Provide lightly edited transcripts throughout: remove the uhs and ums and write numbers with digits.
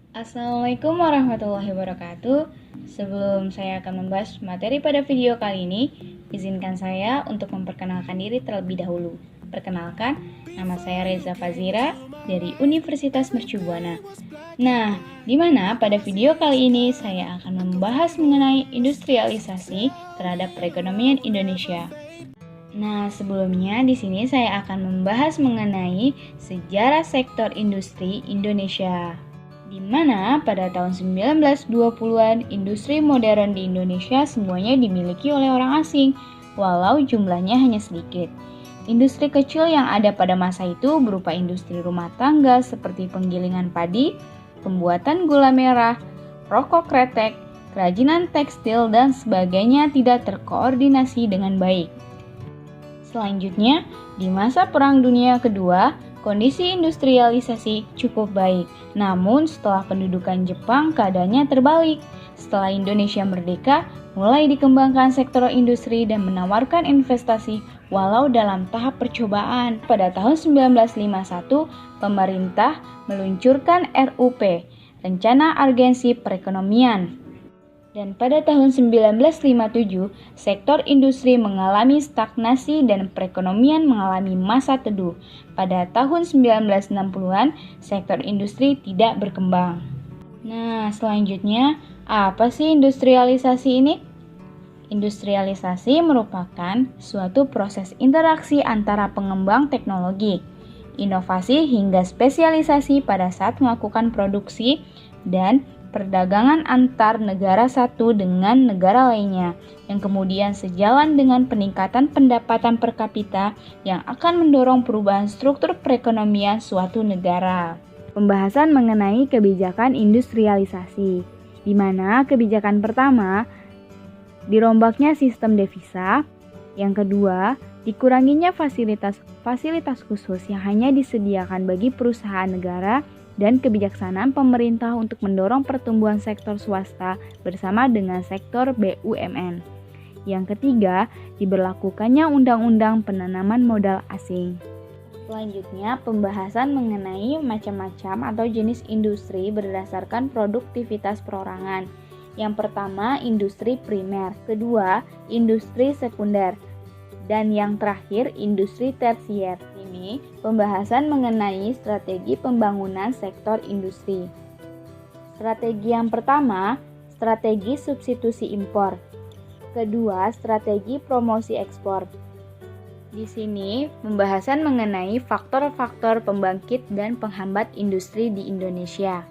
Assalamualaikum warahmatullahi wabarakatuh. Sebelum saya akan membahas materi pada video kali ini, izinkan saya untuk memperkenalkan diri terlebih dahulu. Perkenalkan, nama saya Reza Fazira dari Universitas Mercu Buana. Nah, di mana pada video kali ini saya akan membahas mengenai industrialisasi terhadap perekonomian Indonesia. Nah, sebelumnya di sini saya akan membahas mengenai sejarah sektor industri Indonesia, di mana pada tahun 1920-an industri modern di Indonesia semuanya dimiliki oleh orang asing, walau jumlahnya hanya sedikit. Industri kecil yang ada pada masa itu berupa industri rumah tangga seperti penggilingan padi, pembuatan gula merah, rokok kretek, kerajinan tekstil, dan sebagainya tidak terkoordinasi dengan baik. Selanjutnya, di masa Perang Dunia Kedua, kondisi industrialisasi cukup baik. Namun setelah pendudukan Jepang keadaannya terbalik. Setelah Indonesia merdeka, mulai dikembangkan sektor industri dan menawarkan investasi walau dalam tahap percobaan. Pada tahun 1951, pemerintah meluncurkan RUP, Rencana Urgensi Perekonomian. Dan pada tahun 1957, sektor industri mengalami stagnasi dan perekonomian mengalami masa teduh. Pada tahun 1960-an, sektor industri tidak berkembang. Nah, selanjutnya, apa sih industrialisasi ini? Industrialisasi merupakan suatu proses interaksi antara pengembang teknologi, inovasi hingga spesialisasi pada saat melakukan produksi dan perdagangan antar negara satu dengan negara lainnya, yang kemudian sejalan dengan peningkatan pendapatan per kapita yang akan mendorong perubahan struktur perekonomian suatu negara. Pembahasan mengenai kebijakan industrialisasi, di mana kebijakan pertama, dirombaknya sistem devisa, yang kedua, dikuranginya fasilitas khusus yang hanya disediakan bagi perusahaan negara, dan kebijaksanaan pemerintah untuk mendorong pertumbuhan sektor swasta bersama dengan sektor BUMN. Yang ketiga, diberlakukannya Undang-Undang Penanaman Modal Asing. Selanjutnya, pembahasan mengenai macam-macam atau jenis industri berdasarkan produktivitas perorangan. Yang pertama, industri primer. Kedua, industri sekunder. Dan yang terakhir, industri tersier. Ini pembahasan mengenai strategi pembangunan sektor industri. Strategi yang pertama, strategi substitusi impor. Kedua, strategi promosi ekspor. Di sini, pembahasan mengenai faktor-faktor pembangkit dan penghambat industri di Indonesia.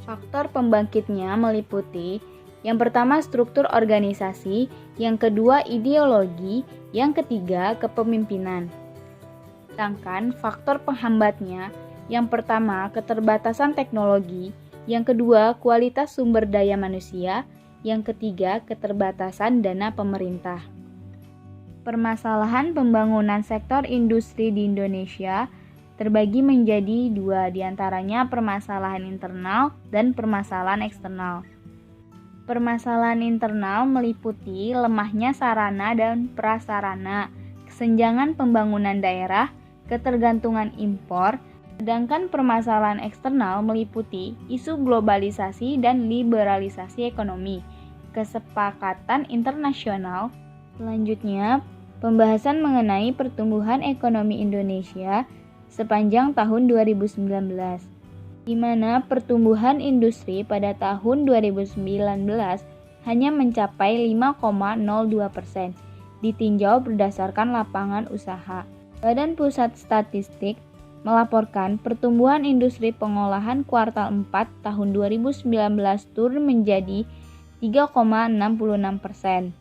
Faktor pembangkitnya meliputi yang pertama struktur organisasi, yang kedua ideologi, yang ketiga kepemimpinan. Sedangkan faktor penghambatnya, yang pertama keterbatasan teknologi, yang kedua kualitas sumber daya manusia, yang ketiga keterbatasan dana pemerintah. Permasalahan pembangunan sektor industri di Indonesia terbagi menjadi dua, diantaranya permasalahan internal dan permasalahan eksternal. Permasalahan internal meliputi lemahnya sarana dan prasarana, kesenjangan pembangunan daerah, ketergantungan impor, sedangkan permasalahan eksternal meliputi isu globalisasi dan liberalisasi ekonomi, kesepakatan internasional. Selanjutnya, pembahasan mengenai pertumbuhan ekonomi Indonesia sepanjang tahun 2019. Di mana pertumbuhan industri pada tahun 2019 hanya mencapai 5,02%, ditinjau berdasarkan lapangan usaha. Badan Pusat Statistik melaporkan pertumbuhan industri pengolahan kuartal 4 tahun 2019 turun menjadi 3,66%.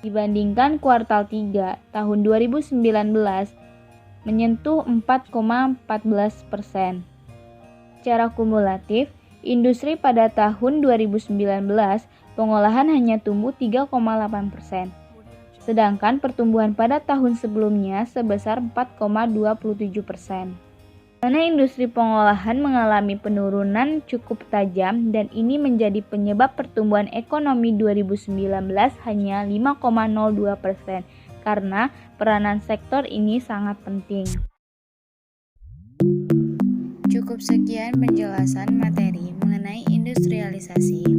Dibandingkan kuartal 3 tahun 2019 menyentuh 4,14%. Secara kumulatif, industri pada tahun 2019 pengolahan hanya tumbuh 3,8%. Sedangkan pertumbuhan pada tahun sebelumnya sebesar 4,27%. Karena industri pengolahan mengalami penurunan cukup tajam dan ini menjadi penyebab pertumbuhan ekonomi 2019 hanya 5,02% karena peranan sektor ini sangat penting. Cukup sekian penjelasan materi mengenai spesialisasi